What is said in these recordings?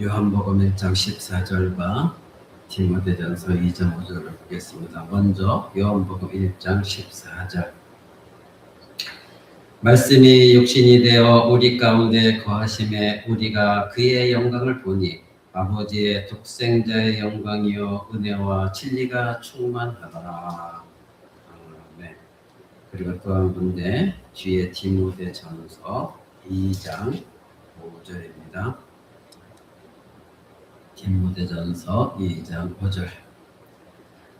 요한복음 1장 14절과 디모데전서 2장 5절을 보겠습니다. 먼저 요한복음 1장 14절. 말씀이 육신이 되어 우리 가운데 거하심에 우리가 그의 영광을 보니 아버지의 독생자의 영광이요 은혜와 진리가 충만하더라. 아멘. 그리고 또 한 군데 뒤에 디모데전서 2장 5절입니다. 디모데전서 2장 5절.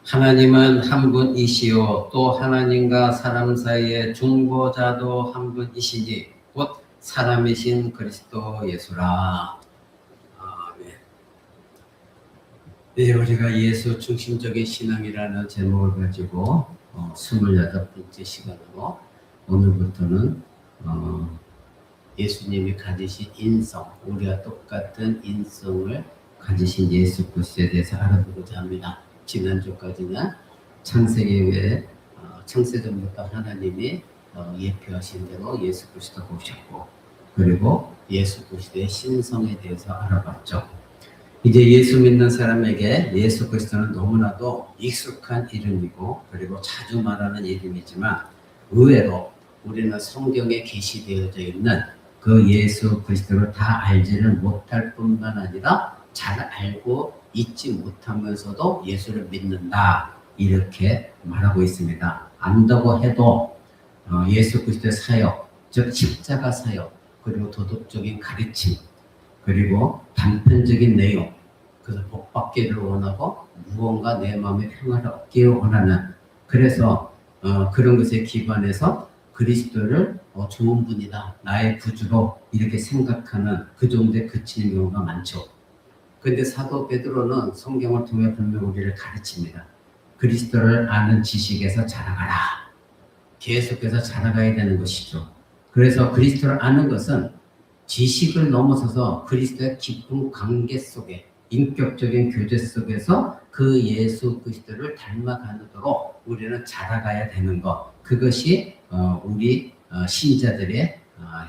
하나님은 한 분이시요 또 하나님과 사람 사이의 중보자도 한 분이시니 곧 사람이신 그리스도 예수라. 아멘. 네, 우리가 예수 중심적인 신앙이라는 제목을 가지고 28번째 시간으로 오늘부터는 예수님이 가지신 인성, 우리와 똑같은 인성을 가지신 예수 그리스도에 대해서 알아보고자 합니다. 지난주까지는 창세기에 창세전부터 하나님이 예표하신 대로 예수 그리스도 보셨고, 그리고 예수 그리스도의 신성에 대해서 알아봤죠. 이제 예수 믿는 사람에게 예수 그리스도는 너무나도 익숙한 이름이고, 그리고 자주 말하는 이름이지만 의외로 우리는 성경에 게시되어져 있는 그 예수 그리스도를 다 알지를 못할 뿐만 아니라 잘 알고 잊지 못하면서도 예수를 믿는다, 이렇게 말하고 있습니다. 안다고 해도 예수 그리스도의 사역, 즉 십자가 사역, 그리고 도덕적인 가르침, 그리고 단편적인 내용, 그래서 복받기를 원하고 무언가 내 마음의 평화를 얻기를 원하는, 그래서 그런 것에 기반해서 그리스도를 좋은 분이다, 나의 구주로 이렇게 생각하는 그 정도에 그치는 경우가 많죠. 그런데 사도 베드로는 성경을 통해 분명 우리를 가르칩니다. 그리스도를 아는 지식에서 자라가라. 계속해서 자라가야 되는 것이죠. 그래서 그리스도를 아는 것은 지식을 넘어서서 그리스도의 깊은 관계 속에, 인격적인 교제 속에서 그 예수 그리스도를 닮아가도록 우리는 자라가야 되는 것, 그것이 우리 신자들의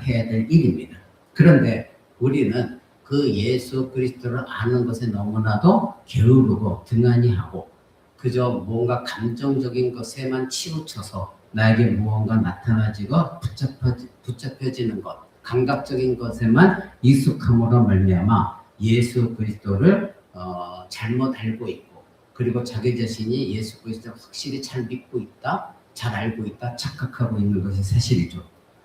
해야 될 일입니다. 그런데 우리는 그 예수 그리스도를 아는 것에 너무나도 게으르고 등한히하고 그저 뭔가 감정적인 것에만 치우쳐서 나에게 무언가 나타나지고 붙잡혀지는 것, 감각적인 것에만 익숙함으로 말미암아 예수 그리스도를 잘못 알고 있고, 그리고 자기 자신이 예수 그리스도를 확실히 잘 믿고 있다, 잘 알고 있다 착각하고 있는 것이 사실이죠.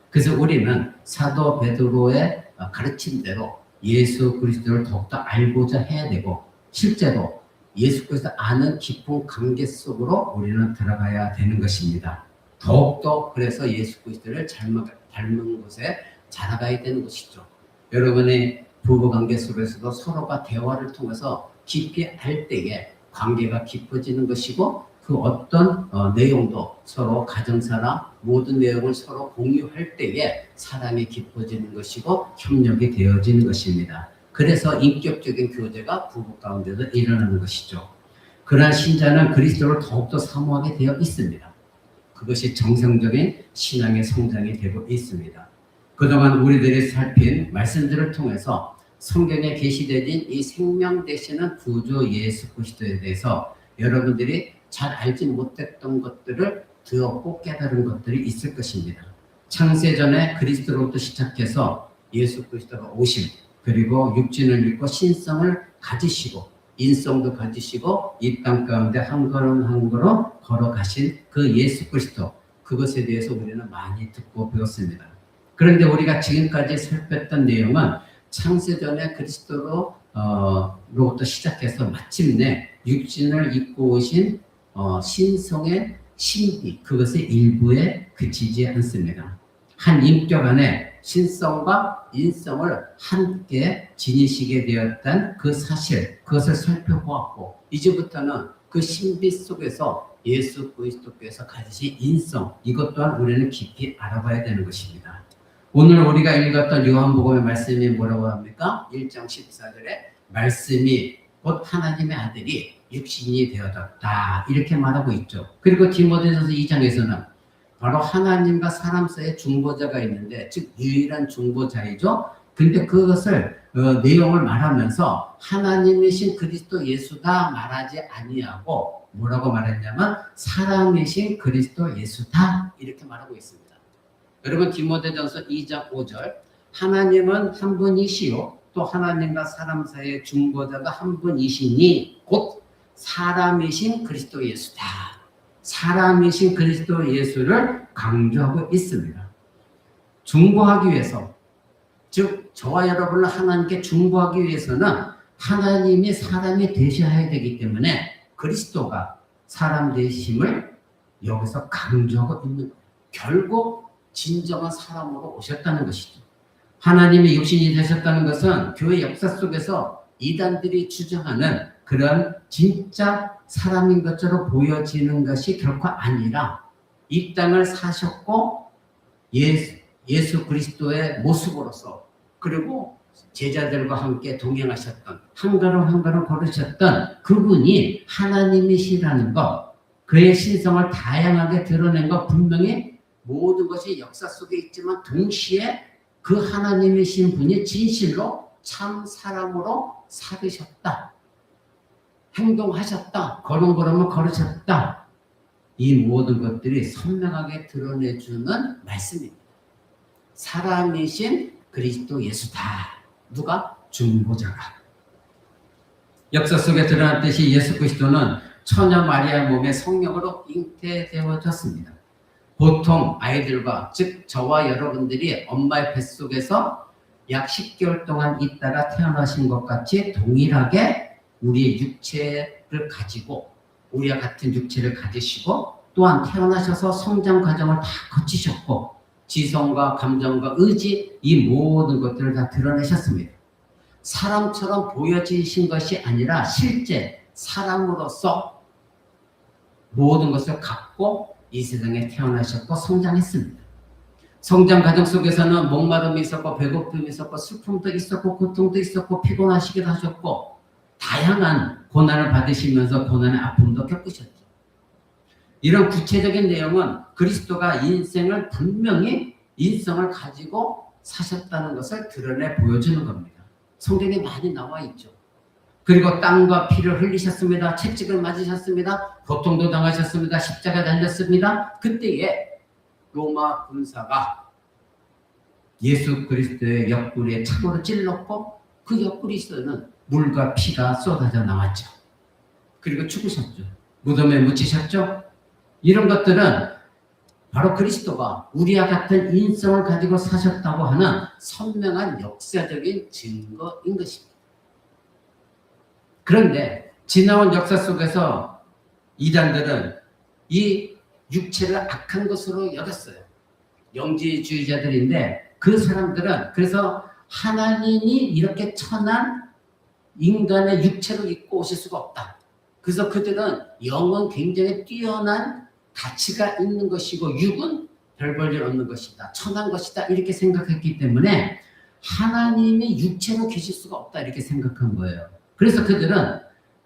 그래서 우리는 사도 베드로의 가르침대로 예수 그리스도를 더욱더 알고자 해야 되고, 실제로 예수 그리스도 아는 깊은 관계 속으로 우리는 들어가야 되는 것입니다. 더욱더 그래서 예수 그리스도를 닮은 곳에 자라가야 되는 것이죠. 여러분의 부부관계 속에서도 서로가 대화를 통해서 깊이 알 때에 관계가 깊어지는 것이고, 그 어떤 내용도 서로 가정사나 모든 내용을 서로 공유할 때에 사랑이 깊어지는 것이고 협력이 되어지는 것입니다. 그래서 인격적인 교제가 부부 가운데도 일어나는 것이죠. 그러한 신자는 그리스도를 더욱더 사모하게 되어 있습니다. 그것이 정상적인 신앙의 성장이 되고 있습니다. 그동안 우리들이 살핀 말씀들을 통해서 성경에 게시되는 이 생명 되시는 구주 예수 그리스도에 대해서 여러분들이 잘 알지 못했던 것들을 들었고 깨달은 것들이 있을 것입니다. 창세전에 그리스도로부터 시작해서 예수 그리스도가 오심, 그리고 육신을 입고 신성을 가지시고 인성도 가지시고 이 땅 가운데 한 걸음 한 걸음 걸어가신 그 예수 그리스도, 그것에 대해서 우리는 많이 듣고 배웠습니다. 그런데 우리가 지금까지 살폈던 내용은 창세전에 그리스도로부터 시작해서 마침내 육신을 입고 오신 신성의 신비, 그것의 일부에 그치지 않습니다. 한 인격 안에 신성과 인성을 함께 지니시게 되었던 그 사실, 그것을 살펴보았고, 이제부터는 그 신비 속에서 예수 그리스도께서 가지신 인성, 이것 또한 우리는 깊이 알아봐야 되는 것입니다. 오늘 우리가 읽었던 요한복음의 말씀이 뭐라고 합니까? 1장 14절에 말씀이 곧 하나님의 아들이 육신이 되어졌다, 이렇게 말하고 있죠. 그리고 디모데전서 2장에서는 바로 하나님과 사람 사이의 중보자가 있는데, 즉 유일한 중보자이죠. 근데 그것을 내용을 말하면서 하나님이신 그리스도 예수다 말하지 아니하고 뭐라고 말했냐면 사람이신 그리스도 예수다 이렇게 말하고 있습니다. 여러분 디모데전서 2장 5절 하나님은 한 분이시요 또 하나님과 사람 사이의 중보자가 한 분이시니 곧 사람이신 그리스도 예수다. 사람이신 그리스도 예수를 강조하고 있습니다. 중보하기 위해서 즉 저와 여러분을 하나님께 중보하기 위해서는 하나님이 사람이 되셔야 되기 때문에 그리스도가 사람 되심을 여기서 강조하고 있는 거예요. 결국 진정한 사람으로 오셨다는 것이죠. 하나님의 육신이 되셨다는 것은 교회 역사 속에서 이단들이 주장하는 그런 진짜 사람인 것처럼 보여지는 것이 결코 아니라 이 땅을 사셨고 예수 그리스도의 모습으로서 그리고 제자들과 함께 동행하셨던 한 걸음 한 걸음 걸으셨던 그분이 하나님이시라는 것, 그의 신성을 다양하게 드러낸 것 분명히 모든 것이 역사 속에 있지만 동시에 그 하나님이신 분이 진실로 참 사람으로 살으셨다. 행동하셨다. 걸음걸음을 걸으셨다. 이 모든 것들이 선명하게 드러내주는 말씀입니다. 사람이신 그리스도 예수다. 누가? 중보자가. 역사 속에 드러났듯이 예수 그리스도는 처녀 마리아 몸에 성령으로 잉태되어졌습니다. 보통 아이들과 즉 저와 여러분들이 엄마의 뱃속에서 약 10개월 동안 있다가 태어나신 것 같이 동일하게 우리의 육체를 가지고 우리와 같은 육체를 가지시고 또한 태어나셔서 성장 과정을 다 거치셨고 지성과 감정과 의지 이 모든 것들을 다 드러내셨습니다. 사람처럼 보여지신 것이 아니라 실제 사람으로서 모든 것을 갖고 이 세상에 태어나셨고 성장했습니다. 성장 과정 속에서는 목마름이 있었고 배고픔이 있었고 슬픔도 있었고 고통도 있었고 피곤하시기도 하셨고 다양한 고난을 받으시면서 고난의 아픔도 겪으셨죠. 이런 구체적인 내용은 그리스도가 인생을 분명히 인성을 가지고 사셨다는 것을 드러내 보여주는 겁니다. 성경에 많이 나와 있죠. 그리고 땀과 피를 흘리셨습니다. 채찍을 맞으셨습니다. 고통도 당하셨습니다. 십자가 달렸습니다. 그때에 로마 군사가 예수 그리스도의 옆구리에 창으로 찔렀고 그 옆구리에서는 물과 피가 쏟아져 나왔죠. 그리고 죽으셨죠. 무덤에 묻히셨죠. 이런 것들은 바로 그리스도가 우리와 같은 인성을 가지고 사셨다고 하는 선명한 역사적인 증거인 것입니다. 그런데 지나온 역사 속에서 이단들은 이 육체를 악한 것으로 여겼어요. 영지주의자들인데 그 사람들은 그래서 하나님이 이렇게 천한 인간의 육체를 입고 오실 수가 없다. 그래서 그들은 영은 굉장히 뛰어난 가치가 있는 것이고 육은 별 볼 일 없는 것이다. 천한 것이다. 이렇게 생각했기 때문에 하나님이 육체로 계실 수가 없다. 이렇게 생각한 거예요. 그래서 그들은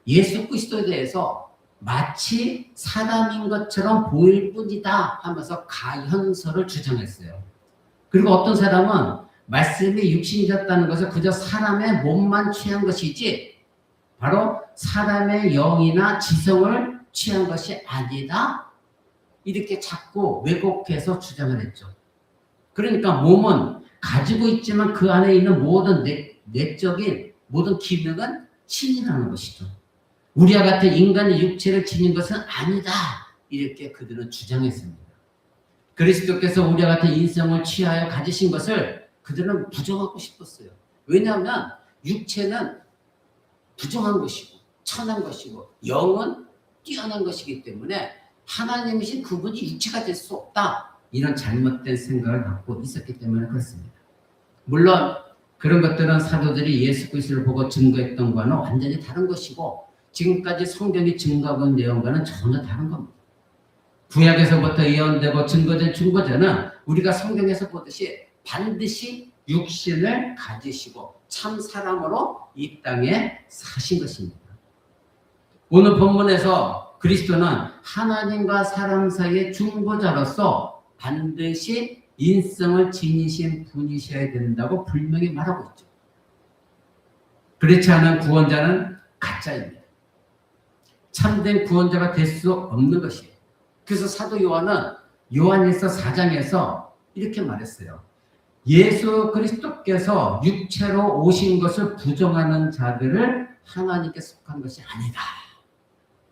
예수 그리스도에 대해서 마치 사람인 것처럼 보일 뿐이다 하면서 가현설을 주장했어요. 그리고 어떤 사람은 말씀이 육신이 됐다는 것은 그저 사람의 몸만 취한 것이지 바로 사람의 영이나 지성을 취한 것이 아니다. 이렇게 자꾸 왜곡해서 주장을 했죠. 그러니까 몸은 가지고 있지만 그 안에 있는 모든 내적인 모든 기능은 신이라는 것이죠. 우리와 같은 인간의 육체를 지닌 것은 아니다. 이렇게 그들은 주장했습니다. 그리스도께서 우리와 같은 인성을 취하여 가지신 것을 그들은 부정하고 싶었어요. 왜냐하면 육체는 부정한 것이고 천한 것이고 영은 뛰어난 것이기 때문에 하나님이신 그분이 육체가 될 수 없다. 이런 잘못된 생각을 갖고 있었기 때문에 그렇습니다. 물론 그런 것들은 사도들이 예수 그리스도를 보고 증거했던 것과는 완전히 다른 것이고 지금까지 성경이 증거하고 있는 내용과는 전혀 다른 겁니다. 구약에서부터 예언되고 증거된 중보자는 우리가 성경에서 보듯이 반드시 육신을 가지시고 참 사람으로 이 땅에 사신 것입니다. 오늘 본문에서 그리스도는 하나님과 사람 사이의 중보자로서 반드시 인성을 지니신 분이셔야 된다고 분명히 말하고 있죠. 그렇지 않은 구원자는 가짜입니다. 참된 구원자가 될 수 없는 것이에요. 그래서 사도 요한은 요한일서 4장에서 이렇게 말했어요. 예수 그리스도께서 육체로 오신 것을 부정하는 자들을 하나님께 속한 것이 아니다.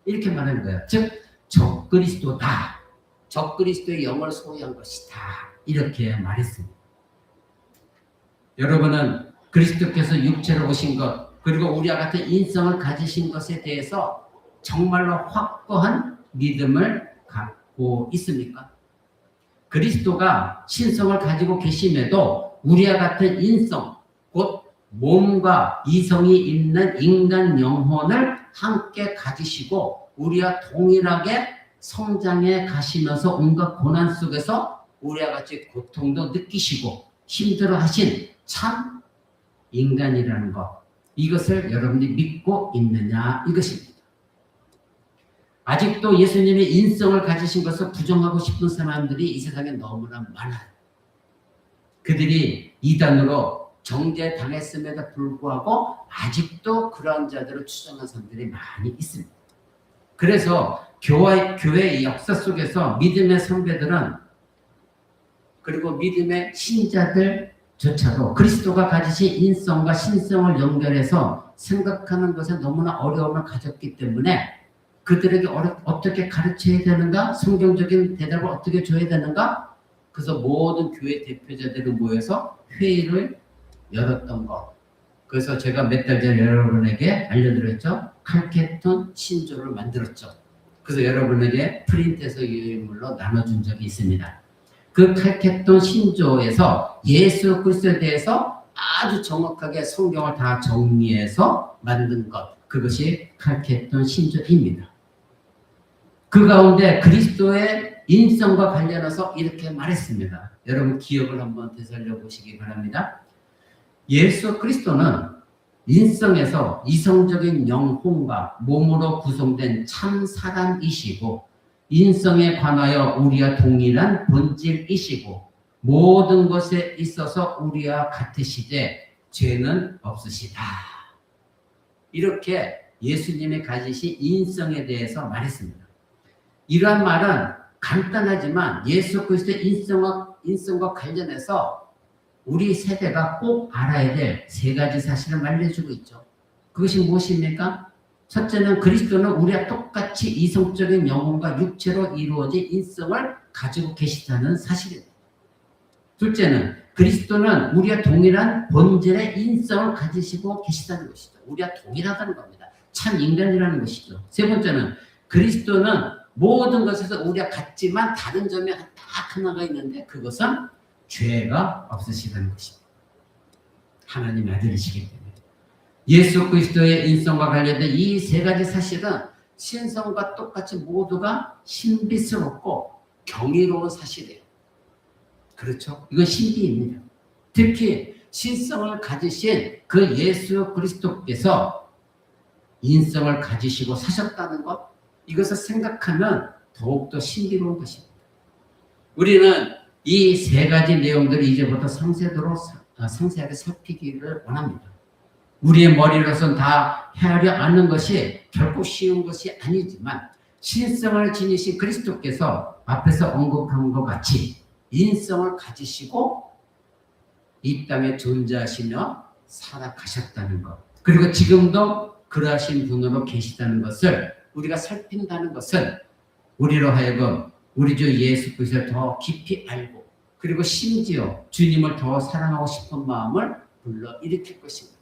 이렇게 말하는 거예요. 즉 적그리스도다. 적그리스도의 영을 소유한 것이다. 이렇게 말했습니다. 여러분은 그리스도께서 육체로 오신 것, 그리고 우리와 같은 인성을 가지신 것에 대해서 정말로 확고한 믿음을 갖고 있습니까? 그리스도가 신성을 가지고 계심에도 우리와 같은 인성, 곧 몸과 이성이 있는 인간 영혼을 함께 가지시고 우리와 동일하게 성장해 가시면서 온갖 고난 속에서 우리와 같이 고통도 느끼시고 힘들어하신 참 인간이라는 것, 이것을 여러분들이 믿고 있느냐 이것입니다. 아직도 예수님의 인성을 가지신 것을 부정하고 싶은 사람들이 이 세상에 너무나 많아요. 그들이 이단으로 정죄당했음에도 불구하고 아직도 그러한 자들을 추정하는 사람들이 많이 있습니다. 그래서 교회의 역사 속에서 믿음의 선배들은, 그리고 믿음의 신자들조차도 그리스도가 가지신 인성과 신성을 연결해서 생각하는 것에 너무나 어려움을 가졌기 때문에 그들에게 어떻게 가르쳐야 되는가? 성경적인 대답을 어떻게 줘야 되는가? 그래서 모든 교회 대표자들이 모여서 회의를 열었던 것. 그래서 제가 몇 달 전에 여러분에게 알려드렸죠. 칼케톤 신조를 만들었죠. 그래서 여러분에게 프린트해서 유인물로 나눠준 적이 있습니다. 그 칼케톤 신조에서 예수 그리스도에 대해서 아주 정확하게 성경을 다 정리해서 만든 것, 그것이 칼케톤 신조입니다. 그 가운데 그리스도의 인성과 관련해서 이렇게 말했습니다. 여러분 기억을 한번 되살려 보시기 바랍니다. 예수 그리스도는 인성에서 이성적인 영혼과 몸으로 구성된 참 사람이시고 인성에 관하여 우리와 동일한 본질이시고 모든 것에 있어서 우리와 같으시되 죄는 없으시다. 이렇게 예수님이 가지신 인성에 대해서 말했습니다. 이러한 말은 간단하지만 예수 그리스도의 인성과 관련해서 우리 세대가 꼭 알아야 될 세 가지 사실을 알려주고 있죠. 그것이 무엇입니까? 첫째는 그리스도는 우리와 똑같이 이성적인 영혼과 육체로 이루어진 인성을 가지고 계시다는 사실입니다. 둘째는 그리스도는 우리와 동일한 본질의 인성을 가지시고 계시다는 것이죠. 우리와 동일하다는 겁니다. 참 인간이라는 것이죠. 세 번째는 그리스도는 모든 것에서 우리가 같지만 다른 점이 딱 하나가 있는데 그것은 죄가 없으시다는 것입니다. 하나님의 아들이시기 때문에. 예수 그리스도의 인성과 관련된 이 세 가지 사실은 신성과 똑같이 모두가 신비스럽고 경이로운 사실이에요. 그렇죠? 이건 신비입니다. 특히 신성을 가지신 그 예수 그리스도께서 인성을 가지시고 사셨다는 것, 이것을 생각하면 더욱더 신비로운 것입니다. 우리는 이 세 가지 내용들을 이제부터 상세하게 살피기를 원합니다. 우리의 머리로서는 다 헤아려 아는 것이 결코 쉬운 것이 아니지만 신성을 지니신 그리스도께서 앞에서 언급한 것 같이 인성을 가지시고 이 땅에 존재하시며 살아가셨다는 것, 그리고 지금도 그러하신 분으로 계시다는 것을 우리가 살핀다는 것은 우리로 하여금 우리 주 예수 그리스도를 더 깊이 알고 그리고 심지어 주님을 더 사랑하고 싶은 마음을 불러일으킬 것입니다.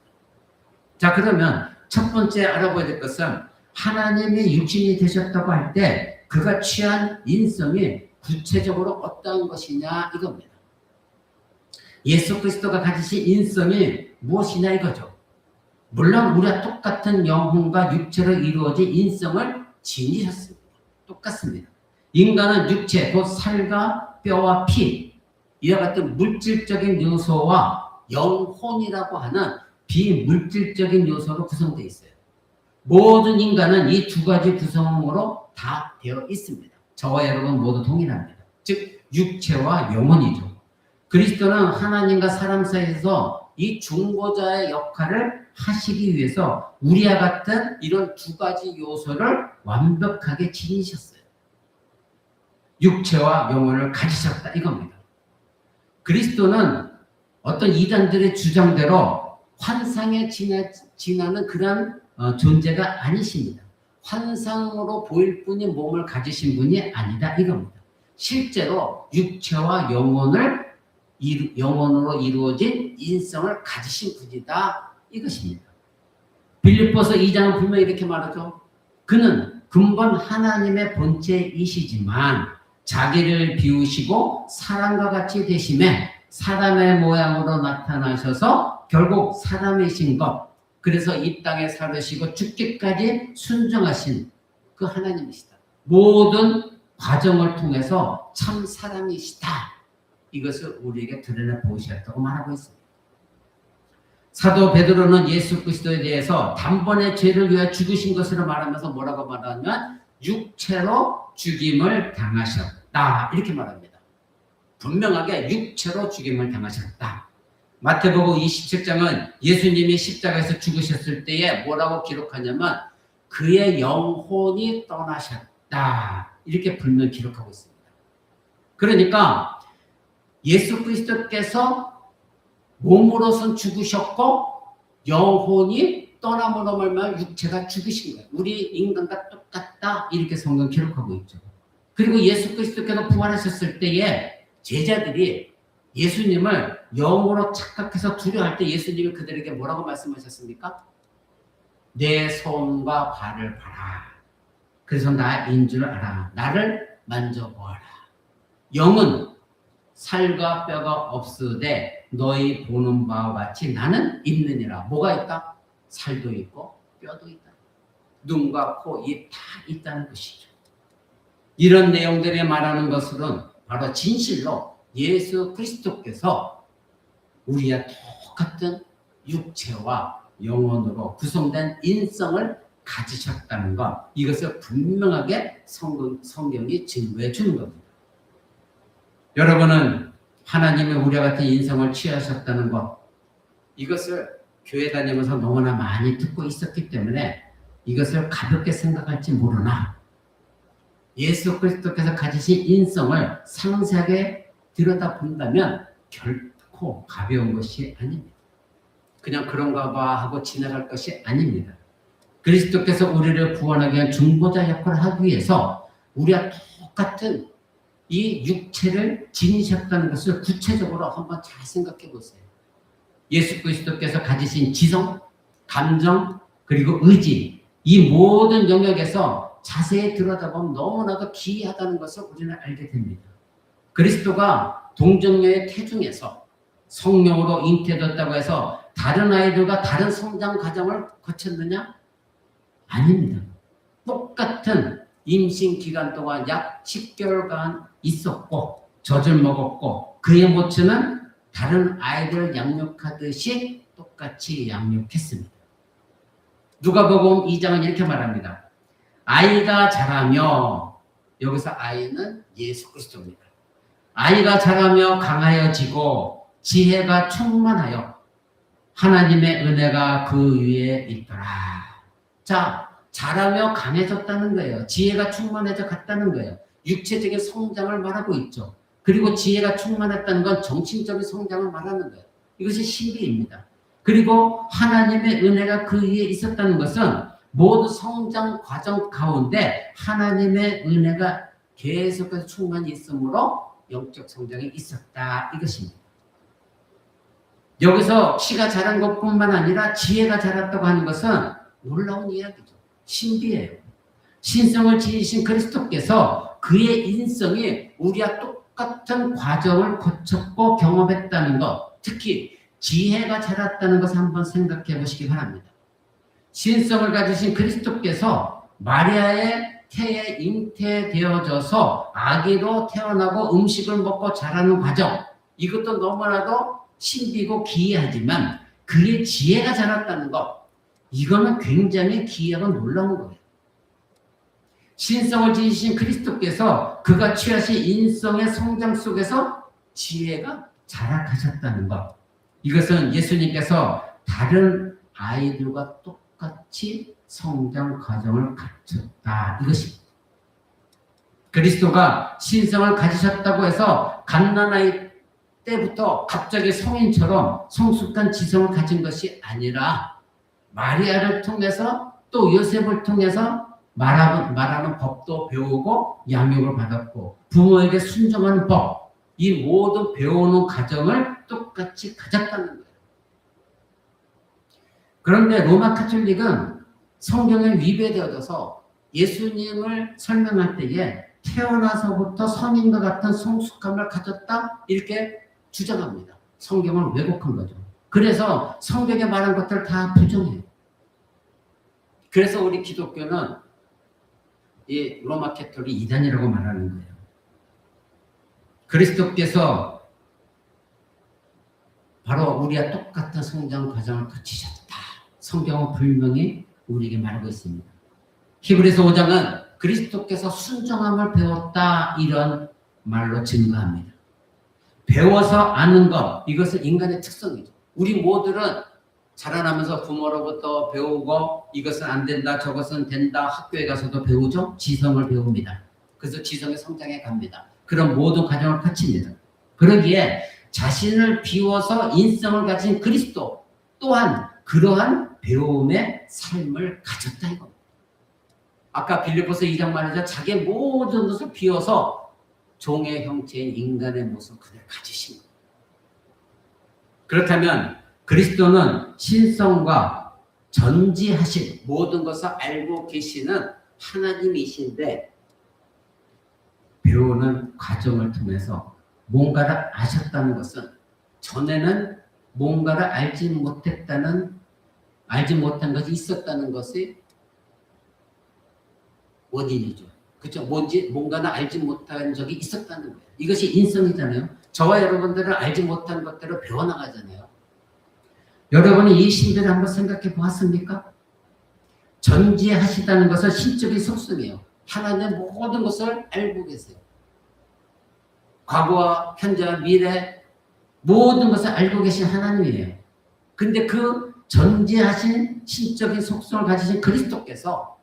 자, 그러면 첫 번째 알아봐야 될 것은 하나님이 육신이 되셨다고 할 때 그가 취한 인성이 구체적으로 어떠한 것이냐 이겁니다. 예수 그리스도가 가지신 인성이 무엇이냐 이거죠. 물론 우리와 똑같은 영혼과 육체로 이루어진 인성을 지니셨습니다. 똑같습니다. 인간은 육체, 곧 살과 뼈와 피, 이와 같은 물질적인 요소와 영혼이라고 하는 비물질적인 요소로 구성되어 있어요. 모든 인간은 이 두 가지 구성으로 다 되어 있습니다. 저와 여러분 모두 동일합니다. 즉 육체와 영혼이죠. 그리스도는 하나님과 사람 사이에서 이 중보자의 역할을 하시기 위해서 우리와 같은 이런 두 가지 요소를 완벽하게 지니셨어요. 육체와 영혼을 가지셨다 이겁니다. 그리스도는 어떤 이단들의 주장대로 환상에 지나는 그런 존재가 아니십니다. 환상으로 보일 뿐이 몸을 가지신 분이 아니다 이겁니다. 실제로 육체와 영혼으로 이루어진 인성을 가지신 분이다 이것입니다. 빌립보서 2장은 분명히 이렇게 말하죠. 그는 근본 하나님의 본체이시지만 자기를 비우시고 사람과 같이 되심에 사람의 모양으로 나타나셔서 결국 사람이신 것, 그래서 이 땅에 살으시고 죽기까지 순종하신 그 하나님이시다. 모든 과정을 통해서 참 사람이시다. 이것을 우리에게 드러내 보이셨다고 말하고 있습니다. 사도 베드로는 예수 그리스도에 대해서 단번에 죄를 위해 죽으신 것으로 말하면서 뭐라고 말하냐면 육체로 죽임을 당하셨다 이렇게 말합니다. 분명하게 육체로 죽임을 당하셨다. 마태복음 27장은 예수님이 십자가에서 죽으셨을 때에 뭐라고 기록하냐면 그의 영혼이 떠나셨다 이렇게 분명히 기록하고 있습니다. 그러니까 예수 그리스도께서 몸으로선 죽으셨고 영혼이 떠남으로 말미암아 육체가 죽으신 거예요. 우리 인간과 똑같다 이렇게 성경 기록하고 있죠. 그리고 예수 그리스도께서 부활하셨을 때에 제자들이 예수님을 영으로 착각해서 두려워할 때 예수님이 그들에게 뭐라고 말씀하셨습니까? 내 손과 발을 봐라. 그래서 나인 줄 알아. 나를 만져보아라. 영은 살과 뼈가 없으되 너희 보는 바와 같이 나는 있느니라. 뭐가 있다? 살도 있고 뼈도 있다. 눈과 코, 입 다 있다는 것이죠. 이런 내용들이 말하는 것은 바로 진실로 예수 그리스도께서 우리와 똑같은 육체와 영혼으로 구성된 인성을 가지셨다는 것, 이것을 분명하게 성경이 증거해 주는 겁니다. 여러분은 하나님의 우리와 같은 인성을 취하셨다는 것, 이것을 교회 다니면서 너무나 많이 듣고 있었기 때문에 이것을 가볍게 생각할지 모르나 예수 그리스도께서 가지신 인성을 상세하게 들여다본다면 결코 가벼운 것이 아닙니다. 그냥 그런가 봐 하고 지나갈 것이 아닙니다. 그리스도께서 우리를 구원하기 위한 중보자 역할을 하기 위해서 우리와 똑같은 이 육체를 지니셨다는 것을 구체적으로 한번 잘 생각해 보세요. 예수 그리스도께서 가지신 지성, 감정, 그리고 의지, 이 모든 영역에서 자세히 들여다보면 너무나도 기이하다는 것을 우리는 알게 됩니다. 그리스도가 동정녀의 태중에서 성령으로 잉태되었다고 해서 다른 아이들과 다른 성장 과정을 거쳤느냐? 아닙니다. 똑같은 임신 기간 동안 약 10개월간 있었고 젖을 먹었고 그의 모처는 다른 아이들 양육하듯이 똑같이 양육했습니다. 누가복음 2장은 이렇게 말합니다. 아이가 자라며, 여기서 아이는 예수 그리스도입니다. 아이가 자라며 강하여지고 지혜가 충만하여 하나님의 은혜가 그 위에 있더라. 자, 자라며 강해졌다는 거예요. 지혜가 충만해져 갔다는 거예요. 육체적인 성장을 말하고 있죠. 그리고 지혜가 충만했다는 건 정신적인 성장을 말하는 거예요. 이것이 신비입니다. 그리고 하나님의 은혜가 그 위에 있었다는 것은 모두 성장 과정 가운데 하나님의 은혜가 계속해서 충만히 있으므로 영적 성장이 있었다 이것입니다. 여기서 키가 자란 것뿐만 아니라 지혜가 자랐다고 하는 것은 놀라운 이야기죠. 신비해요. 신성을 지니신 그리스도께서 그의 인성이 우리와 똑같은 과정을 거쳤고 경험했다는 것, 특히 지혜가 자랐다는 것을 한번 생각해 보시기 바랍니다. 신성을 가지신 그리스도께서 마리아의 태에 잉태되어져서 아기로 태어나고 음식을 먹고 자라는 과정, 이것도 너무나도 신비고 기이하지만 그의 지혜가 자랐다는 것, 이거는 굉장히 기이하고 놀라운 거예요. 신성을 지니신 그리스도께서 그가 취하신 인성의 성장 속에서 지혜가 자라가셨다는 것, 이것은 예수님께서 다른 아이들과 똑같이 성장 과정을 갖췄다. 이것입니다. 그리스도가 신성을 가지셨다고 해서 갓난아이 때부터 갑자기 성인처럼 성숙한 지성을 가진 것이 아니라 마리아를 통해서 또 요셉을 통해서 말하는 법도 배우고 양육을 받았고 부모에게 순종하는 법, 이 모든 배우는 과정을 똑같이 가졌다는 거예요. 그런데 로마 카톨릭은 성경에 위배되어져서 예수님을 설명할 때에 태어나서부터 성인과 같은 성숙함을 가졌다 이렇게 주장합니다. 성경을 왜곡한 거죠. 그래서 성경에 말한 것들을 다 부정해요. 그래서 우리 기독교는 이 로마 카톨릭 이단이라고 말하는 거예요. 그리스도께서 바로 우리와 똑같은 성장 과정을 거치셨다. 성경은 분명히 우리에게 말하고 있습니다. 히브리서 5장은 그리스도께서 순종함을 배웠다 이런 말로 증거합니다. 배워서 아는 것, 이것은 인간의 특성이죠. 우리 모두는 자라나면서 부모로부터 배우고 이것은 안 된다, 저것은 된다, 학교에 가서도 배우죠. 지성을 배웁니다. 그래서 지성의 성장에 갑니다. 그런 모든 과정을 거칩니다. 그러기에 자신을 비워서 인성을 가진 그리스도 또한 그러한 배움의 삶을 가졌다 이겁니다. 아까 빌립보서 2장 말이죠. 자기의 모든 것을 비워서 종의 형체인 인간의 모습을 그대로 가지신 겁니다. 그렇다면 그리스도는 신성과 전지하신 모든 것을 알고 계시는 하나님이신데 배우는 과정을 통해서 뭔가를 아셨다는 것은 전에는 뭔가를 알지 못한 것이 있었다는 것이 원인이죠. 그렇죠? 뭔가는 알지 못한 적이 있었다는 거예요. 이것이 인성이잖아요. 저와 여러분들은 알지 못한 것들을 배워나가잖아요. 여러분이 이 신비를 한번 생각해 보았습니까? 전지하시다는 것은 신적인 속성이에요. 하나님의 모든 것을 알고 계세요. 과거와 현재와 미래 모든 것을 알고 계신 하나님이에요. 근데 그 전지하신 신적인 속성을 가지신 그리스도께서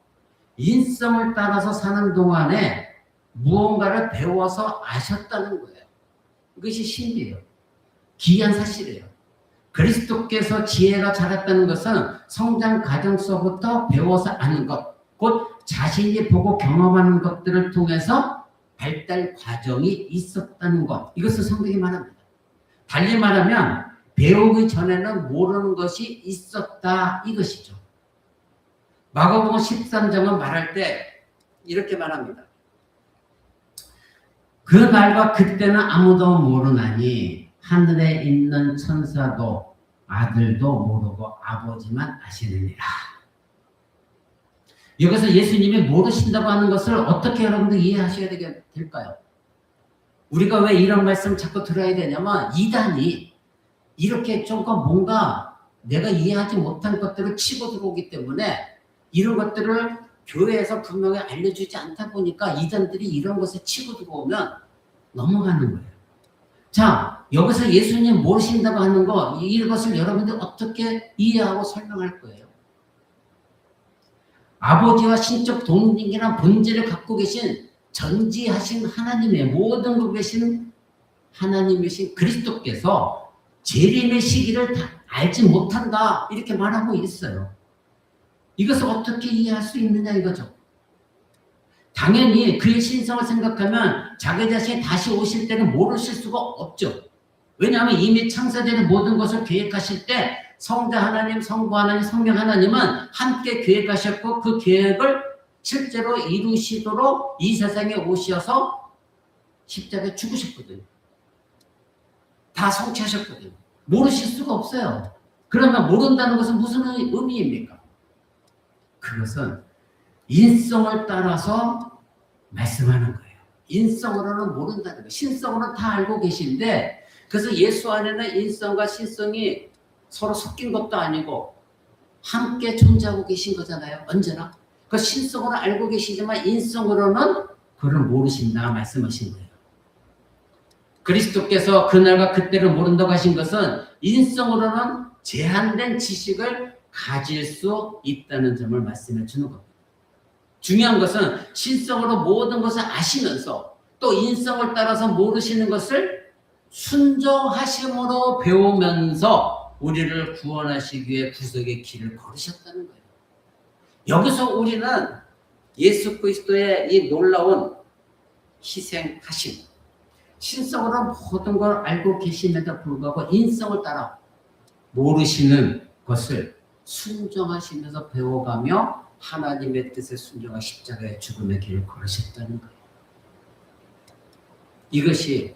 인성을 따라서 사는 동안에 무언가를 배워서 아셨다는 거예요. 이것이 신비예요. 기이한 사실이에요. 그리스도께서 지혜가 자랐다는 것은 성장 과정서부터 배워서 아는 것, 곧 자신이 보고 경험하는 것들을 통해서 발달 과정이 있었다는 것. 이것을 성경이 말합니다. 달리 말하면 배우기 전에는 모르는 것이 있었다 이것이죠. 마가복음 13장은 말할 때 이렇게 말합니다. 그 날과 그때는 아무도 모르나니 하늘에 있는 천사도 아들도 모르고 아버지만 아시느니라. 여기서 예수님이 모르신다고 하는 것을 어떻게 여러분들 이해하셔야 될까요? 우리가 왜 이런 말씀 자꾸 들어야 되냐면 이단이 이렇게 조금 뭔가 내가 이해하지 못한 것들을 치고 들어오기 때문에 이런 것들을 교회에서 분명히 알려주지 않다 보니까 이단들이 이런 것을 치고 들어오면 넘어가는 거예요. 자, 여기서 예수님 모르신다고 하는 거 이것을 여러분들 어떻게 이해하고 설명할 거예요? 아버지와 신적 동등이란 본질을 갖고 계신 전지하신 하나님의 모든 것 계신 하나님이신 그리스도께서 재림의 시기를 다 알지 못한다 이렇게 말하고 있어요. 이것을 어떻게 이해할 수 있느냐 이거죠. 당연히 그의 신성을 생각하면 자기 자신이 다시 오실 때는 모르실 수가 없죠. 왜냐하면 이미 창세되는 모든 것을 계획하실 때 성자 하나님, 성부 하나님, 성령 하나님은 함께 계획하셨고 그 계획을 실제로 이루시도록 이 세상에 오셔서 십자가에 죽으셨거든요. 다 성취하셨거든요. 모르실 수가 없어요. 그러면 모른다는 것은 무슨 의미입니까? 그것은 인성을 따라서 말씀하는 거예요. 인성으로는 모른다는 거예요. 신성으로는 다 알고 계신데 그래서 예수 안에는 인성과 신성이 서로 섞인 것도 아니고 함께 존재하고 계신 거잖아요. 언제나. 그 신성으로 알고 계시지만 인성으로는 그걸 모르신다 말씀하신 거예요. 그리스도께서 그날과 그때를 모른다고 하신 것은 인성으로는 제한된 지식을 가질 수 있다는 점을 말씀해 주는 겁니다. 중요한 것은 신성으로 모든 것을 아시면서 또 인성을 따라서 모르시는 것을 순종하심으로 배우면서 우리를 구원하시기 위해 구속의 길을 걸으셨다는 거예요. 여기서 우리는 예수 그리스도의 이 놀라운 희생하심, 신성으로 모든 걸 알고 계심에도 불구하고 인성을 따라 모르시는 것을 순종하시면서 배워가며 하나님의 뜻에 순종하 십자가의 죽음의 길을 걸으셨다는 거예요. 이것이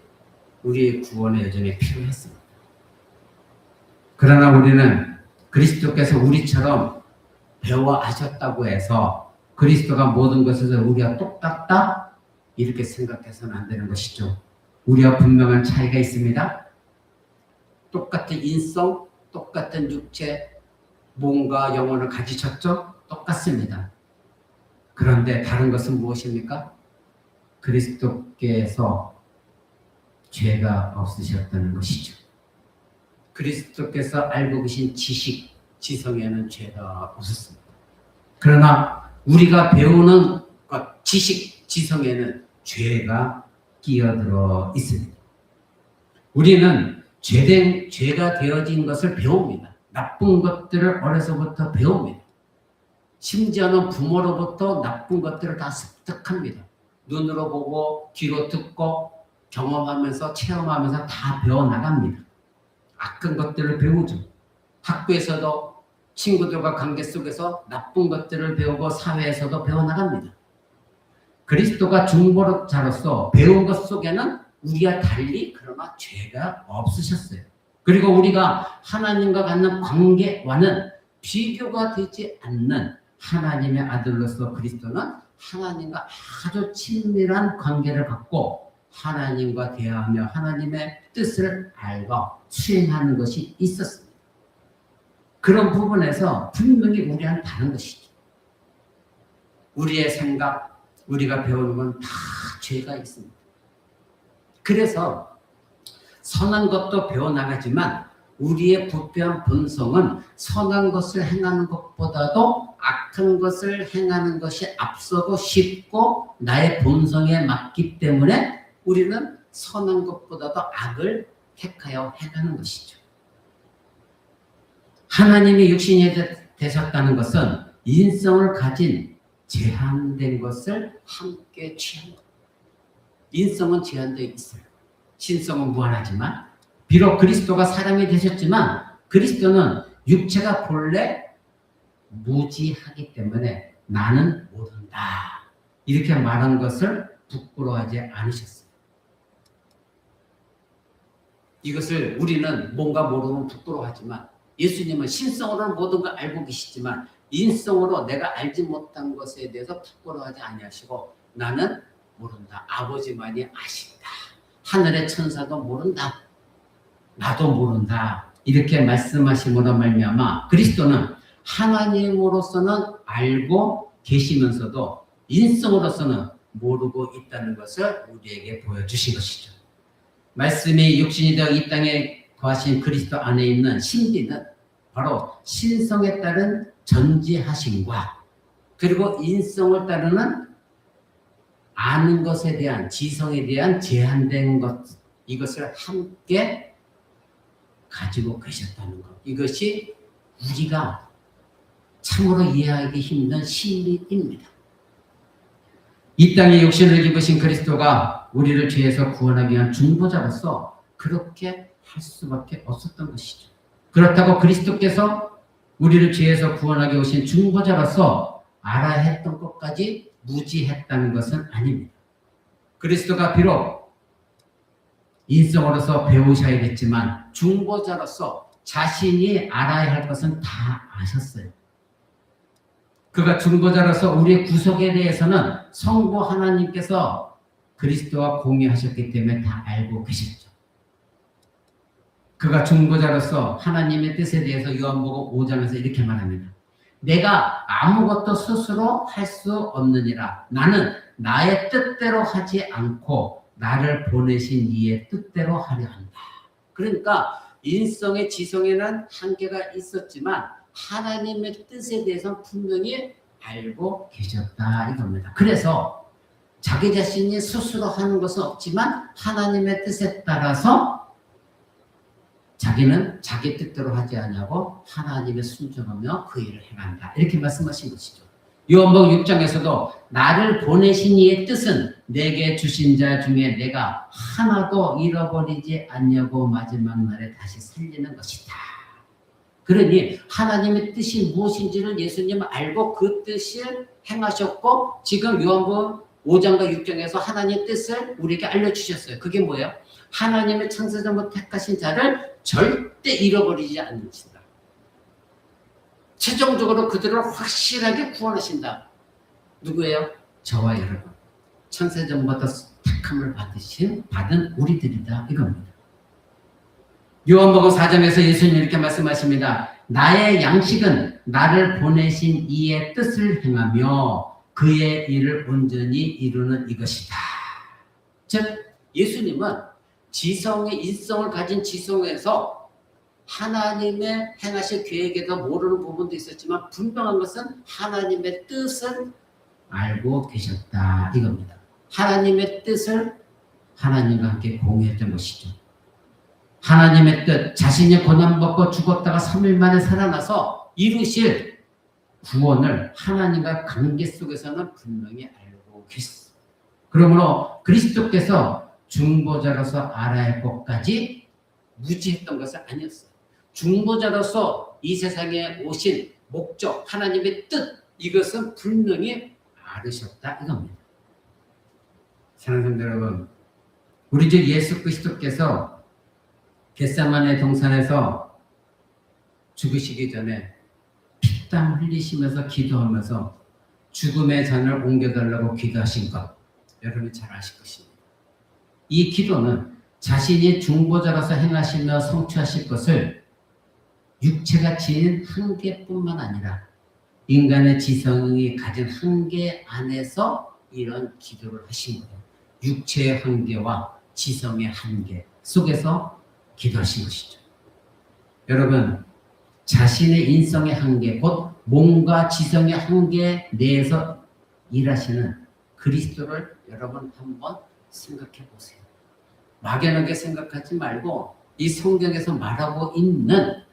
우리의 구원의 여정에 필요했습니다. 그러나 우리는 그리스도께서 우리처럼 배워하셨다고 해서 그리스도가 모든 것에서 우리와 똑같다? 이렇게 생각해서는 안 되는 것이죠. 우리와 분명한 차이가 있습니다. 똑같은 인성, 똑같은 육체, 몸과 영혼을 가지셨죠? 똑같습니다. 그런데 다른 것은 무엇입니까? 그리스도께서 죄가 없으셨다는 것이죠. 그리스도께서 알고 계신 지식, 지성에는 죄가 없었습니다. 그러나 우리가 배우는 것, 지식, 지성에는 죄가 끼어들어 있습니다. 우리는 죄가 되어진 것을 배웁니다. 나쁜 것들을 어려서부터 배웁니다. 심지어는 부모로부터 나쁜 것들을 다 습득합니다. 눈으로 보고 귀로 듣고 경험하면서 체험하면서 다 배워나갑니다. 악한 것들을 배우죠. 학교에서도 친구들과 관계 속에서 나쁜 것들을 배우고 사회에서도 배워나갑니다. 그리스도가 중보자로서 배운 것 속에는 우리와 달리 그러나 죄가 없으셨어요. 그리고 우리가 하나님과 갖는 관계와는 비교가 되지 않는 하나님의 아들로서 그리스도는 하나님과 아주 친밀한 관계를 갖고 하나님과 대화하며 하나님의 뜻을 알고 수행하는 것이 있었습니다. 그런 부분에서 분명히 우리와는 다른 것이죠. 우리의 생각, 우리가 배우는 건 다 죄가 있습니다. 그래서 선한 것도 배워나가지만 우리의 부패한 본성은 선한 것을 행하는 것보다도 악한 것을 행하는 것이 앞서고 쉽고 나의 본성에 맞기 때문에 우리는 선한 것보다도 악을 택하여 행하는 것이죠. 하나님이 육신이 되셨다는 것은 인성을 가진 제한된 것을 함께 취한 것. 인성은 제한되어 있어요. 신성은 무한하지만 비록 그리스도가 사람이 되셨지만 그리스도는 육체가 본래 무지하기 때문에 나는 모른다. 이렇게 말한 것을 부끄러워하지 않으셨어요. 이것을 우리는 뭔가 모르면 부끄러워하지만 예수님은 신성으로는 모든 걸 알고 계시지만 인성으로 내가 알지 못한 것에 대해서 부끄러워하지 아니하시고 나는 모른다. 아버지만이 아신다. 하늘의 천사도 모른다. 나도 모른다. 이렇게 말씀하심으로 말미암아 그리스도는 하나님으로서는 알고 계시면서도 인성으로서는 모르고 있다는 것을 우리에게 보여주신 것이죠. 말씀이 육신이 되어 이 땅에 거하신 그리스도 안에 있는 신비는 바로 신성에 따른 전지하심과 그리고 인성을 따르는 아는 것에 대한 지성에 대한 제한된 것 이것을 함께 가지고 계셨다는 것. 이것이 우리가 참으로 이해하기 힘든 진리입니다. 이 땅에 육신을 입으신 그리스도가 우리를 죄에서 구원하기 위한 중보자로서 그렇게 할 수밖에 없었던 것이죠. 그렇다고 그리스도께서 우리를 죄에서 구원하기 오신 중보자로서 알아야 했던 것까지 무지했다는 것은 아닙니다. 그리스도가 비록 인성으로서 배우셔야겠지만 중보자로서 자신이 알아야 할 것은 다 아셨어요. 그가 중보자로서 우리의 구속에 대해서는 성부 하나님께서 그리스도와 공유하셨기 때문에 다 알고 계셨죠. 그가 중보자로서 하나님의 뜻에 대해서 요한복음 5장에서 이렇게 말합니다. 내가 아무것도 스스로 할 수 없느니라. 나는 나의 뜻대로 하지 않고 나를 보내신 이의 뜻대로 하려 한다. 그러니까 인성의 지성에는 한계가 있었지만 하나님의 뜻에 대해서 분명히 알고 계셨다 이겁니다. 그래서 자기 자신이 스스로 하는 것은 없지만 하나님의 뜻에 따라서 자기는 자기 뜻대로 하지 않냐고 하나님의 순종하며 그 일을 행한다. 이렇게 말씀하신 것이죠. 요한복음 6장에서도 나를 보내신 이의 뜻은 내게 주신 자 중에 내가 하나도 잃어버리지 않냐고 마지막 날에 다시 살리는 것이다. 그러니 하나님의 뜻이 무엇인지를 예수님은 알고 그 뜻을 행하셨고 지금 요한복음 5장과 6장에서 하나님의 뜻을 우리에게 알려주셨어요. 그게 뭐예요? 하나님의 창세전부터 택하신 자를 절대 잃어버리지 않으신다. 최종적으로 그들을 확실하게 구원하신다. 누구예요? 저와 여러분. 창세전부터 택함을 받은 우리들이다. 이겁니다. 요한복음 4장에서 예수님 이렇게 말씀하십니다. 나의 양식은 나를 보내신 이의 뜻을 행하며 그의 일을 온전히 이루는 이것이다. 즉 예수님은 지성의 인성을 가진 지성에서 하나님의 행하실 계획에도 모르는 부분도 있었지만 분명한 것은 하나님의 뜻을 알고 계셨다 이겁니다. 하나님의 뜻을 하나님과 함께 공유했던 것이죠. 하나님의 뜻, 자신이 고난받고 죽었다가 3일 만에 살아나서 이루실 구원을 하나님과 관계 속에서는 분명히 알고 계셨어요. 그러므로 그리스도께서 중보자로서 알아야 할 것까지 무지했던 것은 아니었어요. 중보자로서 이 세상에 오신 목적, 하나님의 뜻, 이것은 분명히 알으셨다 이겁니다. 사랑하는 성도 여러분, 우리 주 예수 그리스도께서 겟세마네 동산에서 죽으시기 전에 피땀 흘리시면서 기도하면서 죽음의 잔을 옮겨달라고 기도하신 것 여러분이 잘 아실 것입니다. 이 기도는 자신이 중보자로서 행하시며 성취하실 것을 육체가 지닌 한계뿐만 아니라 인간의 지성이 가진 한계 안에서 이런 기도를 하신 거예요. 육체의 한계와 지성의 한계 속에서 기도하신 것이죠. 여러분, 자신의 인성의 한계, 곧 몸과 지성의 한계 내에서 일하시는 그리스도를 여러분 한번 생각해 보세요. 막연하게 생각하지 말고 이 성경에서 말하고 있는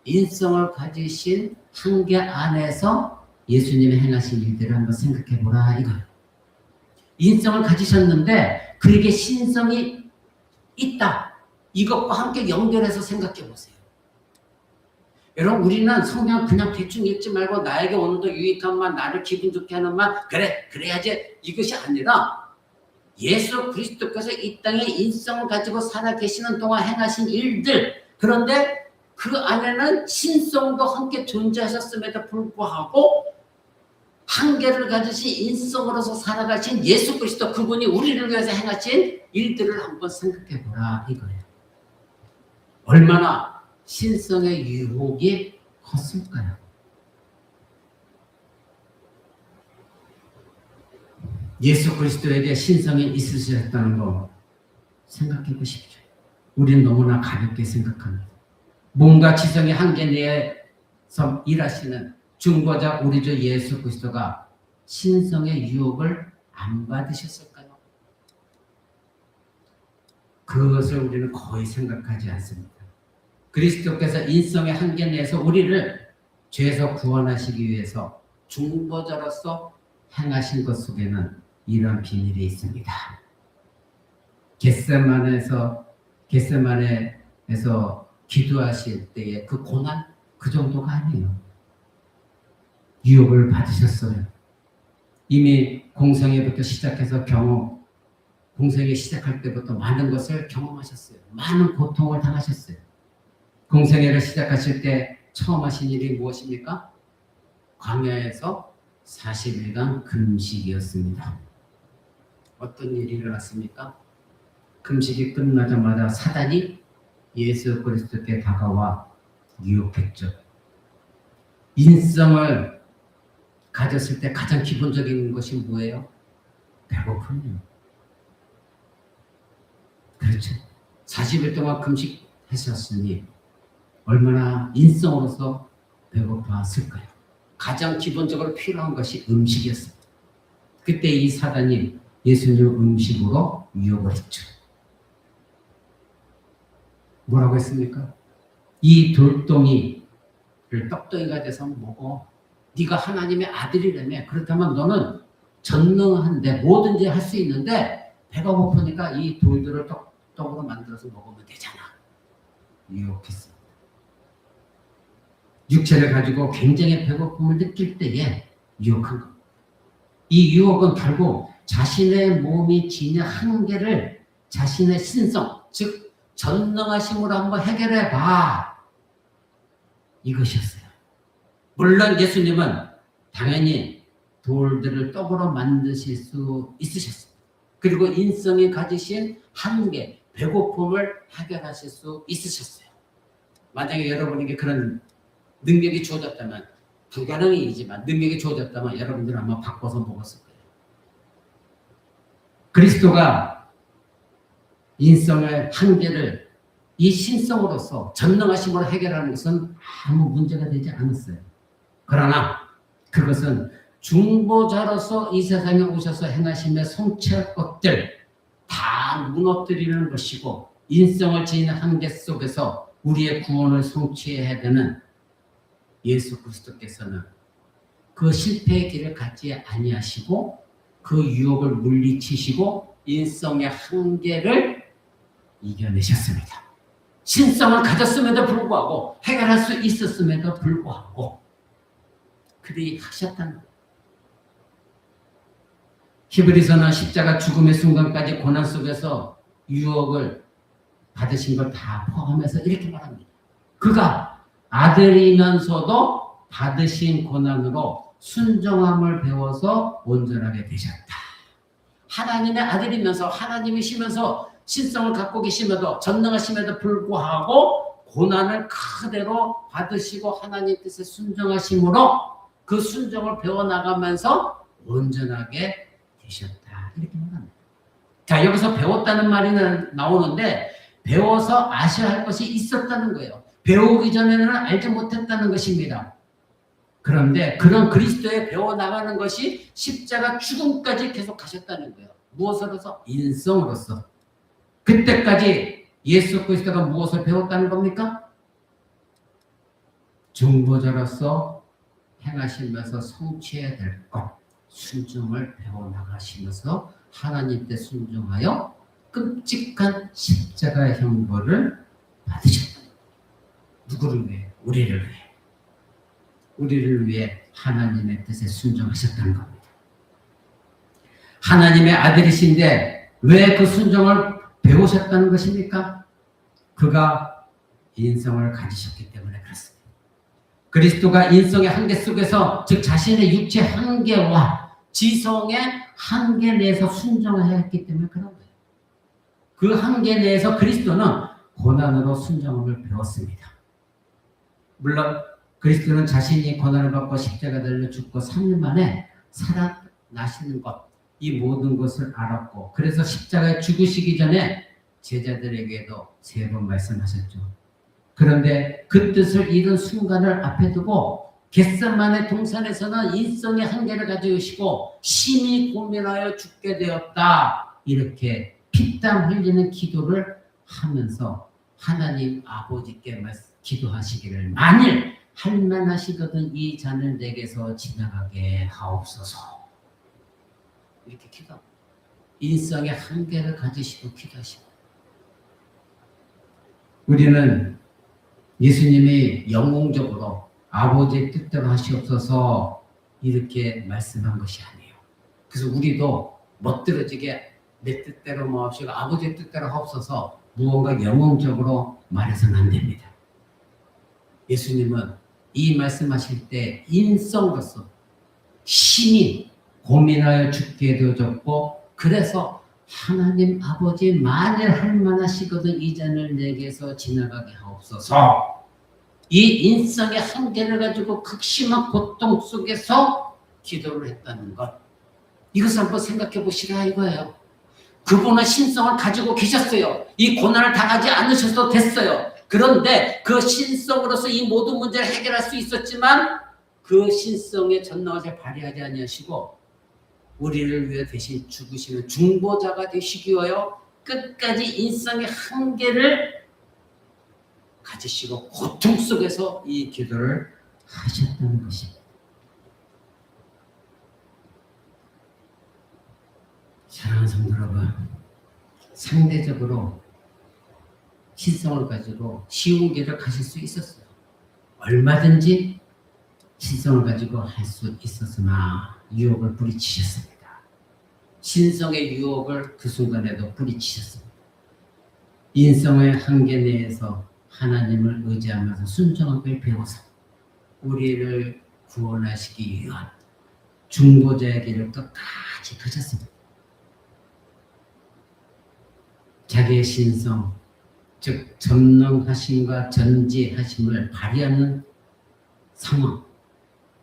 인성을 가지신 한계 안에서 예수님이 행하신 일들을 한번 생각해 보라 이거예요. 인성을 가지셨는데 그에게 신성이 있다. 이것과 함께 연결해서 생각해 보세요. 여러분, 우리는 성경 그냥 대충 읽지 말고 나에게 오늘도 유익한 말, 나를 기분 좋게 하는 말, 그래야지 이것이 아니라 예수 그리스도께서 이 땅에 인성을 가지고 살아 계시는 동안 행하신 일들, 그런데 그 안에는 신성도 함께 존재하셨음에도 불구하고 한계를 가지신 인성으로서 살아가신 예수 그리스도, 그분이 우리를 위해서 행하신 일들을 한번 생각해 보라 이거예요. 얼마나 신성의 유혹이 컸을까요? 예수 그리스도에게 신성이 있으셨다는 거 생각해 보십시오. 우리는 너무나 가볍게 생각합니다. 몸과 지성의 한계 내에서 일하시는 중보자 우리 주 예수 그리스도가 신성의 유혹을 안 받으셨을까요? 그것을 우리는 거의 생각하지 않습니다. 그리스도께서 인성의 한계 내에서 우리를 죄에서 구원하시기 위해서 중보자로서 행하신 것 속에는 이런 비밀이 있습니다. 겟세마네에서 기도하실 때의 그 고난, 그 정도가 아니에요. 유혹을 받으셨어요. 이미 공생애부터 시작해서 공생애 시작할 때부터 많은 것을 경험하셨어요. 많은 고통을 당하셨어요. 공생애를 시작하실 때 처음 하신 일이 무엇입니까? 광야에서 40일간 금식이었습니다. 어떤 일이 일어났습니까? 금식이 끝나자마자 사단이 예수 그리스도께 다가와 유혹했죠. 인성을 가졌을 때 가장 기본적인 것이 뭐예요? 배고픔이에요. 그렇죠. 40일 동안 금식했었으니 얼마나 인성으로서 배고팠을까요? 가장 기본적으로 필요한 것이 음식이었습니다. 그때 이 사단이 예수님 음식으로 유혹을 했죠. 뭐라고 했습니까? 이 돌덩이를 떡덩이가 돼서 먹어. 네가 하나님의 아들이라며. 그렇다면 너는 전능한데 뭐든지 할 수 있는데 배가 고프니까 이 돌들을 떡으로 만들어서 먹으면 되잖아. 유혹했습니다. 육체를 가지고 굉장히 배고픔을 느낄 때에 유혹한 겁니다. 이 유혹은 결국 자신의 몸이 지닌 한계를 자신의 신성, 즉 전능하심으로 한번 해결해봐. 이것이었어요. 물론 예수님은 당연히 돌들을 떡으로 만드실 수 있으셨어요. 그리고 인성이 가지신 한계, 배고픔을 해결하실 수 있으셨어요. 만약에 여러분에게 그런 능력이 주어졌다면, 불가능이지만 능력이 주어졌다면 여러분들은 아마 바꿔서 먹었을 거예요. 그리스도가 인성의 한계를 이 신성으로서 전능하심으로 해결하는 것은 아무 문제가 되지 않았어요. 그러나 그것은 중보자로서 이 세상에 오셔서 행하시며 성취할 것들 다 무너뜨리는 것이고, 인성을 지닌 한계 속에서 우리의 구원을 성취해야 되는 예수 그리스도께서는 그 실패의 길을 갖지 아니하시고 그 유혹을 물리치시고 인성의 한계를 이겨내셨습니다. 신성을 가졌음에도 불구하고, 해결할 수 있었음에도 불구하고 그리 하셨다는 거예요. 히브리서는 십자가 죽음의 순간까지 고난 속에서 유혹을 받으신 걸 다 포함해서 이렇게 말합니다. 그가 아들이면서도 받으신 고난으로 순종함을 배워서 온전하게 되셨다. 하나님의 아들이면서, 하나님이시면서 신성을 갖고 계심에도, 전능하심에도 불구하고 고난을 그대로 받으시고 하나님 뜻에 순종하심으로 그 순종을 배워나가면서 온전하게 되셨다. 이렇게 말합니다. 자, 여기서 배웠다는 말이 나오는데 배워서 아셔야 할 것이 있었다는 거예요. 배우기 전에는 알지 못했다는 것입니다. 그런데 그런 그리스도의 배워나가는 것이 십자가 죽음까지 계속 하셨다는 거예요. 무엇으로서? 인성으로서. 그때까지 예수 그리스도가 무엇을 배웠다는 겁니까? 중보자로서 행하시면서 성취해야 될 것, 순종을 배워나가시면서 하나님 때 순종하여 끔찍한 십자가의 형벌을 받으셨다. 누구를 위해? 우리를 위해. 우리를 위해 하나님의 뜻에 순종하셨다는 겁니다. 하나님의 아들이신데 왜 그 순종을 배우셨다는 것입니까? 그가 인성을 가지셨기 때문에 그렇습니다. 그리스도가 인성의 한계 속에서, 즉 자신의 육체 한계와 지성의 한계 내에서 순종해야 했기 때문에 그런 거예요. 그 한계 내에서 그리스도는 고난으로 순종을 배웠습니다. 물론 그리스도는 자신이 고난을 받고 십자가 달려 죽고 3일 만에 살아나시는 것, 이 모든 것을 알았고, 그래서 십자가에 죽으시기 전에 제자들에게도 3번 말씀하셨죠. 그런데 그 뜻을 이룬 순간을 앞에 두고 겟세마네 동산에서는 인성의 한계를 가지시고 심히 고민하여 죽게 되었다. 이렇게 피땀 흘리는 기도를 하면서 하나님 아버지께 기도하시기를, 만일 할만하시거든 이 잔을 내게서 지나가게 하옵소서. 이렇게 기도합니다. 인성의 한계를 가지시고 기도하시고, 우리는 예수님이 영웅적으로 아버지의 뜻대로 하시옵소서 이렇게 말씀한 것이 아니에요. 그래서 우리도 멋들어지게 내 뜻대로 마옵시고 아버지의 뜻대로 하옵소서 무언가 영웅적으로 말해서는 안 됩니다. 예수님은 이 말씀하실 때 인성으로서 심히 고민하여 죽게 되어졌고, 그래서 하나님 아버지 만일 할만하시거든 이 잔을 내게서 지나가게 하옵소서. 이 인성의 한계를 가지고 극심한 고통 속에서 기도를 했다는 것, 이것을 한번 생각해 보시라 이거예요. 그분은 신성을 가지고 계셨어요. 이 고난을 당하지 않으셔도 됐어요. 그런데 그 신성으로서 이 모든 문제를 해결할 수 있었지만 그 신성의 전능하심을 발휘하지 아니하시고 우리를 위해 대신 죽으시는 중보자가 되시기 위하여 끝까지 인성의 한계를 가지시고 고통 속에서 이 기도를 하셨다는 것입니다. 사랑하는 성도 여러분, 상대적으로 신성을 가지고 쉬운 길을 가실 수 있었어요. 얼마든지 신성을 가지고 할 수 있었으나 유혹을 뿌리치셨습니다. 신성의 유혹을 그 순간에도 뿌리치셨습니다. 인성의 한계 내에서 하나님을 의지하면서 순종하길 배워서 우리를 구원하시기 위한 중보자의 길을 끝까지 가셨습니다. 자기의 신성, 즉 전능하심과 전지하심을 발휘하는 상황,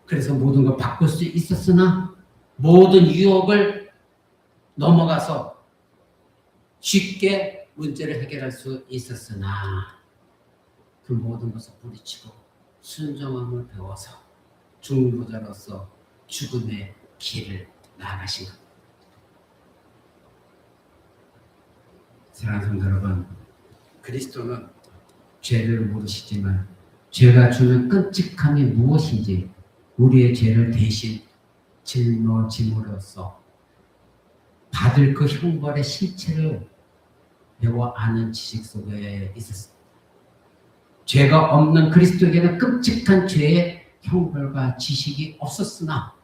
그래서 모든 걸 바꿀 수 있었으나 모든 유혹을 넘어가서 쉽게 문제를 해결할 수 있었으나 그 모든 것을 뿌리치고 순종함을 배워서 중보자로서 죽음의 길을 나아가신 것. 사랑하는 성도 여러분, 그리스도는 죄를 모르시지만 죄가 주는 끔찍함이 무엇인지 우리의 죄를 대신 짊어짐으로써 받을 그 형벌의 실체를 배워 아는 지식 속에 있었습니다. 죄가 없는 그리스도에게는 끔찍한 죄의 형벌과 지식이 없었으나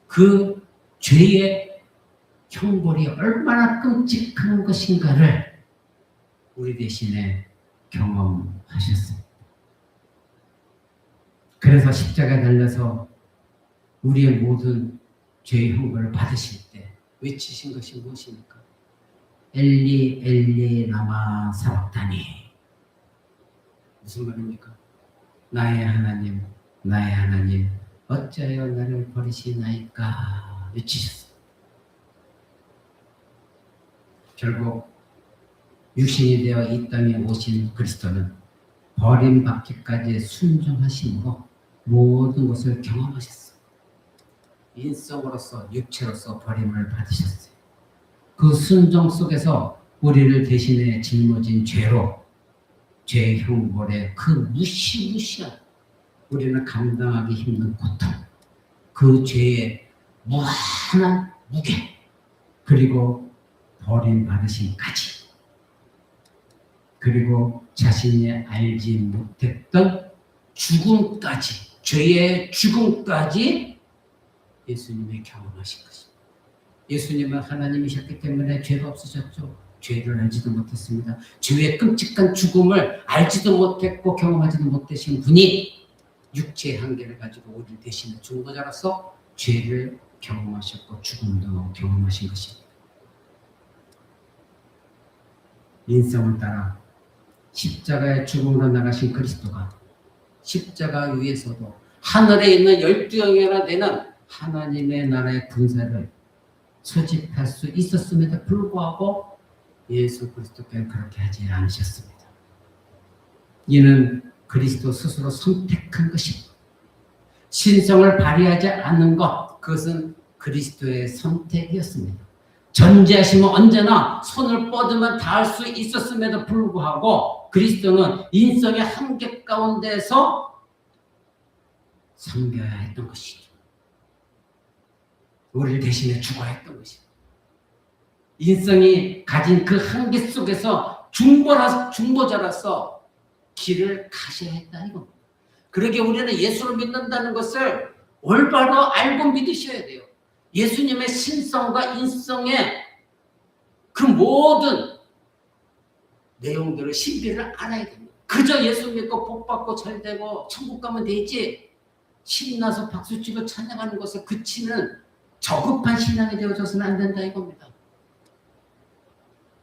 그 죄의 형벌이 얼마나 끔찍한 것인가를 우리 대신에 경험하셨습니다. 그래서 십자가에 달려서 우리의 모든 죄의 형벌을 받으실 때 외치신 것이 무엇입니까? 엘리 엘리 라마 사박다니. 무슨 말입니까? 나의 하나님 나의 하나님 어찌하여 나를 버리시나이까 외치셨습니다. 결국 육신이 되어 이 땅에 오신 그리스도는 버림받기까지 순종하심으로 모든 것을 경험하셨어요. 인성으로서 육체로서 버림을 받으셨어요. 그 순종 속에서 우리를 대신해 짊어진 죄로 죄의 형벌의 그 무시무시한 우리는 감당하기 힘든 고통, 그 죄의 무한한 무게, 그리고 버림받으심까지, 그리고 자신이 알지 못했던 죽음까지, 죄의 죽음까지 예수님이 경험하신 것입니다. 예수님은 하나님이셨기 때문에 죄가 없으셨죠. 죄를 알지도 못했습니다. 죄의 끔찍한 죽음을 알지도 못했고 경험하지도 못하신 분이 육체의 한계를 가지고 우리 대신에 중보자로서 죄를 경험하셨고 죽음도 경험하신 것입니다. 인성을 따라 십자가의 죽음으로 나가신 그리스도가 십자가 위에서도 하늘에 있는 12영이나 되는 하나님의 나라의 군사를 소집할 수 있었음에도 불구하고 예수 그리스도께는 그렇게 하지 않으셨습니다. 이는 그리스도 스스로 선택한 것입니다. 신성을 발휘하지 않는 것, 그것은 그리스도의 선택이었습니다. 전지하심은 언제나 손을 뻗으면 닿을 수 있었음에도 불구하고 그리스도는 인성의 한계 가운데서 섬겨야 했던 것이죠. 우리를 대신해 죽어야 했던 것이죠. 인성이 가진 그 한계 속에서 중보자로서 길을 가셔야 했다 이겁니다. 그러기에 우리는 예수를 믿는다는 것을 올바로 알고 믿으셔야 돼요. 예수님의 신성과 인성의 그 모든 내용들을 신비를 알아야 됩니다. 그저 예수 믿고 복 받고 잘 되고 천국 가면 되지 신나서 박수치고 찬양하는 것에 그치는 저급한 신앙이 되어져서는 안 된다 이겁니다.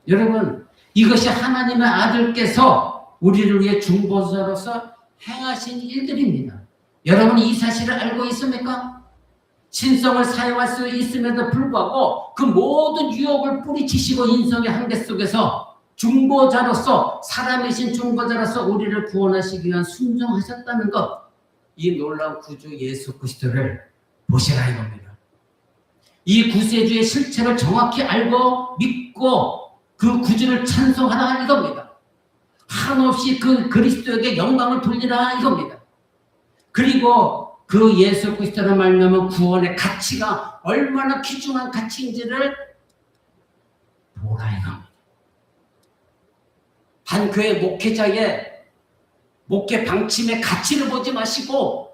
여러분, 이것이 하나님의 아들께서 우리를 위해 중보자로서 행하신 일들입니다. 여러분이 이 사실을 알고 있습니까? 신성을 사용할 수 있음에도 불구하고 그 모든 유혹을 뿌리치시고 인성의 한계 속에서 중보자로서 사람이신 중보자로서 우리를 구원하시기 위한 순종하셨다는 것, 이 놀라운 구주 예수 그리스도를 보시라 이겁니다. 이 구세주의 실체를 정확히 알고 믿고 그 구주를 찬송하라 이겁니다. 한없이 그 그리스도에게 영광을 돌리라 이겁니다. 그리고 그 예수 그리스도를 말미암아 구원의 가치가 얼마나 귀중한 가치인지를 보라 이겁니다. 한 교회 목회자의 목회 방침의 가치를 보지 마시고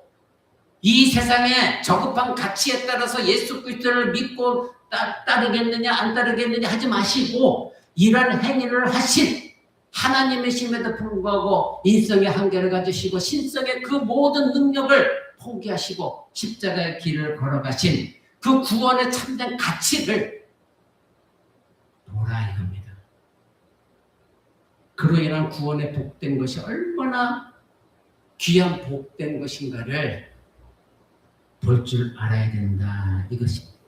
이 세상의 저급한 가치에 따라서 예수 그리스도를 믿고 따르겠느냐 안 따르겠느냐 하지 마시고 이런 행위를 하신 하나님이심에도 불구하고 인성의 한계를 가지시고 신성의 그 모든 능력을 포기하시고 십자가의 길을 걸어가신 그 구원의 참된 가치를 보라 이겁니다. 그로 인한 구원의 복된 것이 얼마나 귀한 복된 것인가를 볼 줄 알아야 된다 이것입니다.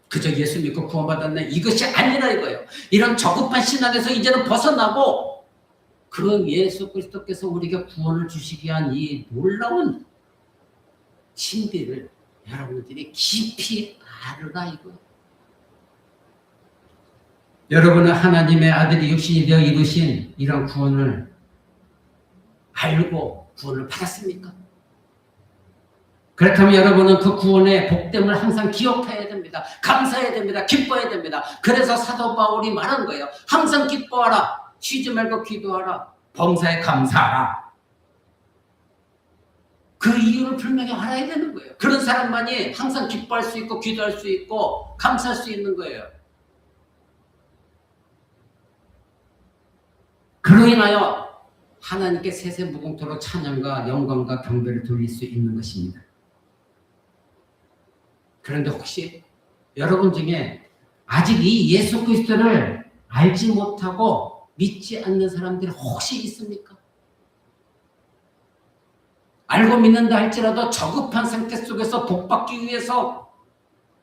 그저 예수 믿고 구원받았네 이것이 아니라 이거예요. 이런 저급한 신앙에서 이제는 벗어나고 그 예수 그리스도께서 우리에게 구원을 주시기 위한 이 놀라운 신비를 여러분들이 깊이 알으라 이거예요. 여러분은 하나님의 아들이 육신이 되어 이루신 이런 구원을 알고 구원을 받았습니까? 그렇다면 여러분은 그 구원의 복됨을 항상 기억해야 됩니다. 감사해야 됩니다. 기뻐해야 됩니다. 그래서 사도 바울이 말한 거예요. 항상 기뻐하라. 쉬지 말고 기도하라. 범사에 감사하라. 그 이유를 분명히 알아야 되는 거예요. 그런 사람만이 항상 기뻐할 수 있고 기도할 수 있고 감사할 수 있는 거예요. 그로 인하여 하나님께 세세무궁토록 찬양과 영광과 경배를 돌릴 수 있는 것입니다. 그런데 혹시 여러분 중에 아직 이 예수 그리스도를 알지 못하고 믿지 않는 사람들이 혹시 있습니까? 알고 믿는다 할지라도 저급한 상태 속에서 복받기 위해서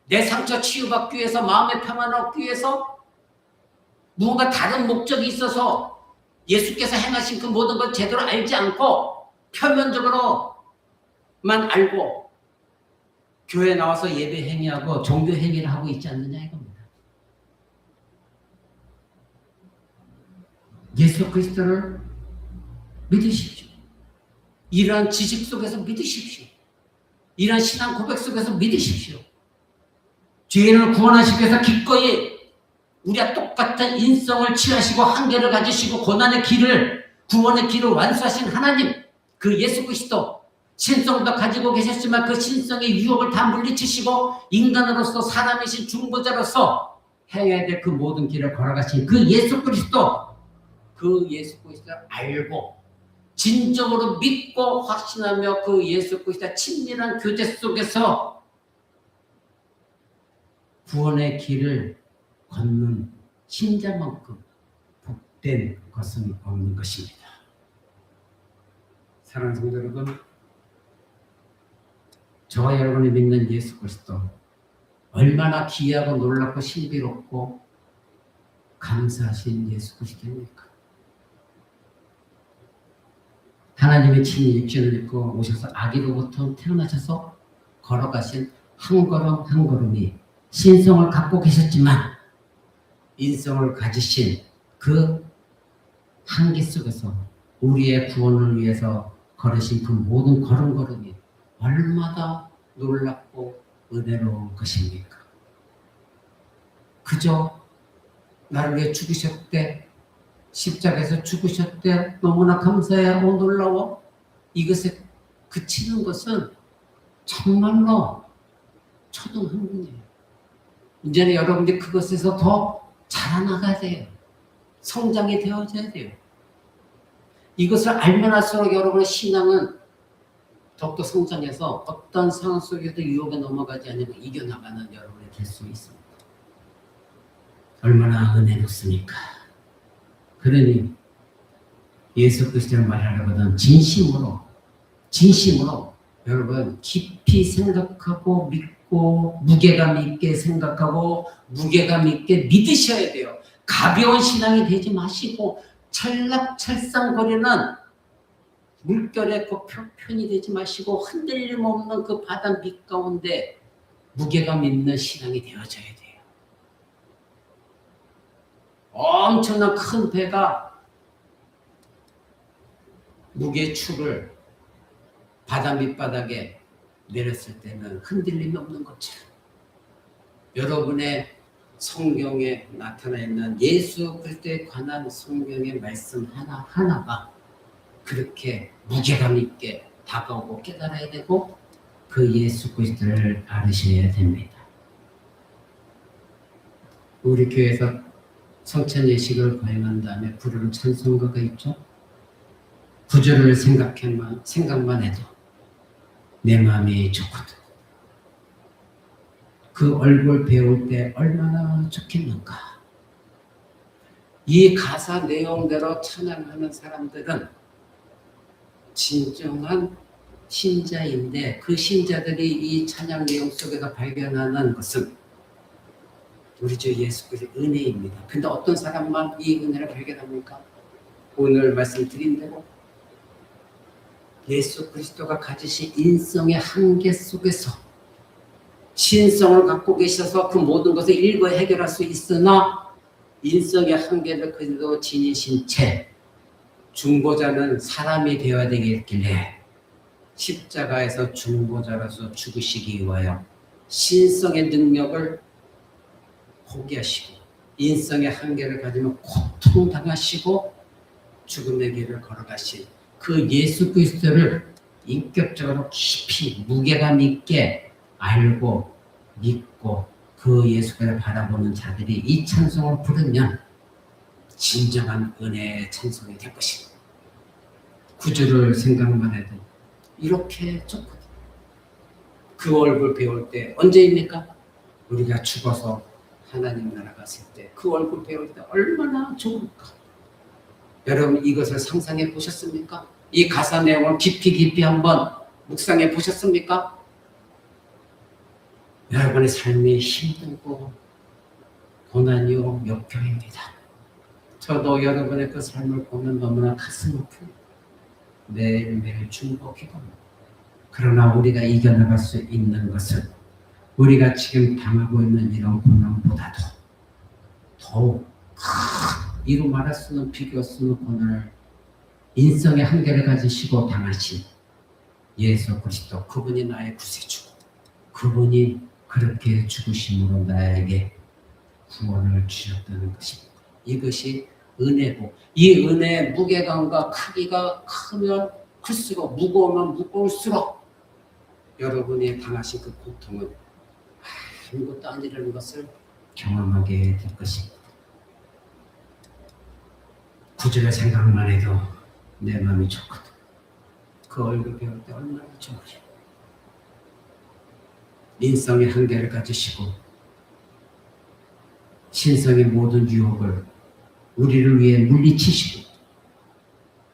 내 상처 치유받기 위해서 마음의 평안을 얻기 위해서 무언가 다른 목적이 있어서 예수께서 행하신 그 모든 걸 제대로 알지 않고 표면적으로만 알고 교회에 나와서 예배 행위하고 종교 행위를 하고 있지 않느냐 이겁니다. 예수 그리스도를 믿으십시오. 이러한 지식 속에서 믿으십시오. 이러한 신앙 고백 속에서 믿으십시오. 죄인을 구원하시기 위해서 기꺼이 우리와 똑같은 인성을 취하시고 한계를 가지시고 고난의 길을 구원의 길을 완수하신 하나님 그 예수 그리스도 신성도 가지고 계셨지만 그 신성의 유혹을 다 물리치시고 인간으로서 사람이신 중보자로서 행해야 될 그 모든 길을 걸어가신 그 예수 그리스도 그 예수 그리스도를 알고 진정으로 믿고 확신하며 그 예수 그리스도의 친밀한 교제 속에서 구원의 길을 걷는 신자만큼 복된 것은 없는 것입니다. 사랑하는 성도 여러분, 저와 여러분이 믿는 예수 그리스도 얼마나 귀하고 놀랍고 신비롭고 감사하신 예수 그리스도입니까? 하나님의 친히 육신을 입고 오셔서 아기로부터 태어나셔서 걸어가신 한 걸음 한 걸음이 신성을 갖고 계셨지만 인성을 가지신 그 한계 속에서 우리의 구원을 위해서 걸으신 그 모든 걸음걸음이 얼마나 놀랍고 은혜로운 것입니까? 그저 나를 위해 죽으셨대, 십자가에서 죽으셨대, 너무나 감사해, 놀라워. 이것에 그치는 것은 정말로 초등학문이에요. 이제는 여러분들이 그것에서 더 자라나가야 돼요. 성장이 되어져야 돼요. 이것을 알면 할수록 여러분의 신앙은 더욱더 성장해서 어떤 상황 속에도 유혹에 넘어가지 않으면 이겨나가는 여러분이 될 수 있습니다. 얼마나 은혜롭습니까? 그러니 예수 그리스도를 말하려거든 진심으로 여러분 깊이 생각하고 믿고 무게감 있게 생각하고 무게감 있게 믿으셔야 돼요. 가벼운 신앙이 되지 마시고 찰락찰상거리는 물결의 그 편이 되지 마시고 흔들림 없는 그 바다 밑 가운데 무게감 있는 신앙이 되어져야 돼요. 엄청난 큰 배가 무게추를 바다 밑바닥에 내렸을 때는 흔들림이 없는 것처럼 여러분의 성경에 나타나 있는 예수 그리스도에 관한 성경의 말씀 하나하나가 그렇게 무게감 있게 다가오고 깨달아야 되고 그 예수 그리스도를 알으셔야 됩니다. 우리 교회에서 성찬 예식을 거행한 다음에 부르는 찬송가가 있죠. 구절을 생각만 해도 내 마음이 좋거든. 그 얼굴 배울 때 얼마나 좋겠는가. 이 가사 내용대로 찬양하는 사람들은 진정한 신자인데 그 신자들이 이 찬양 내용 속에서 발견하는 것은 우리 주 예수 그리스도의 은혜입니다. 근데 어떤 사람만 이 은혜를 발견합니까? 오늘 말씀드린 대로 예수 그리스도가 가지신 인성의 한계 속에서 신성을 갖고 계셔서 그 모든 것을 일거 해결할 수 있으나 인성의 한계를 그대로 지니신 채 중보자는 사람이 되어야 되겠길래 십자가에서 중보자로서 죽으시기 위하여 신성의 능력을 포기하시고 인성의 한계를 가지면 고통당하시고 죽음의 길을 걸어가신 그 예수 그리스도를 인격적으로 깊이 무게감 있게 알고 믿고 그 예수를 바라보는 자들이 이 찬송을 부르면 진정한 은혜의 찬송이 될 것입니다. 구주를 생각만 해도 이렇게 좋거든요. 그 얼굴 배울 때 언제입니까? 우리가 죽어서 하나님 나라 갔을 때 그 얼굴 배울 때 얼마나 좋을까. 여러분 이것을 상상해 보셨습니까? 이 가사 내용을 깊이 한번 묵상해 보셨습니까? 여러분의 삶이 힘들고 고난이요 역경입니다. 저도 여러분의 그 삶을 보면 너무나 가슴 아프고 매일매일 중복이고 그러나 우리가 이겨나갈 수 있는 것은 우리가 지금 당하고 있는 이런 고난보다도 더욱 이루 말할 수 없는 비교할 수 없는 고난을 인성의 한계를 가지시고 당하신 예수 그리스도 그분이 나의 구세주고 그분이 그렇게 죽으심으로 나에게 구원을 주셨다는 것입니다. 이것이 은혜고 이 은혜의 무게감과 크기가 크면 클수록 무거우면 무거울수록 여러분이 당하신 그 고통은 아무것도 아니라는 것을 경험하게 될 것입니다. 구절의 생각만 해도 내 마음이 좋거든. 그 얼굴 배울 때 얼마나 좋으셔. 인성의 한계를 가지시고 신성의 모든 유혹을 우리를 위해 물리치시고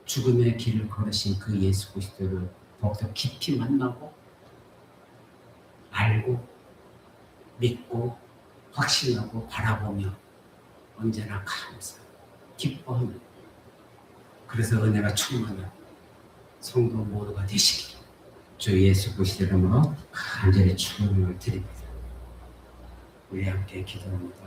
죽음의 길을 걸으신 그 예수 그리스도를 더욱더 깊이 만나고 알고 믿고 확신하고 바라보며 언제나 감사 기뻐하며 그래서 은혜가 충만한 성도 모두가 되시길 주 예수 그리스도 이름으로 간절히 축원을 드립니다. 우리 함께 기도합니다.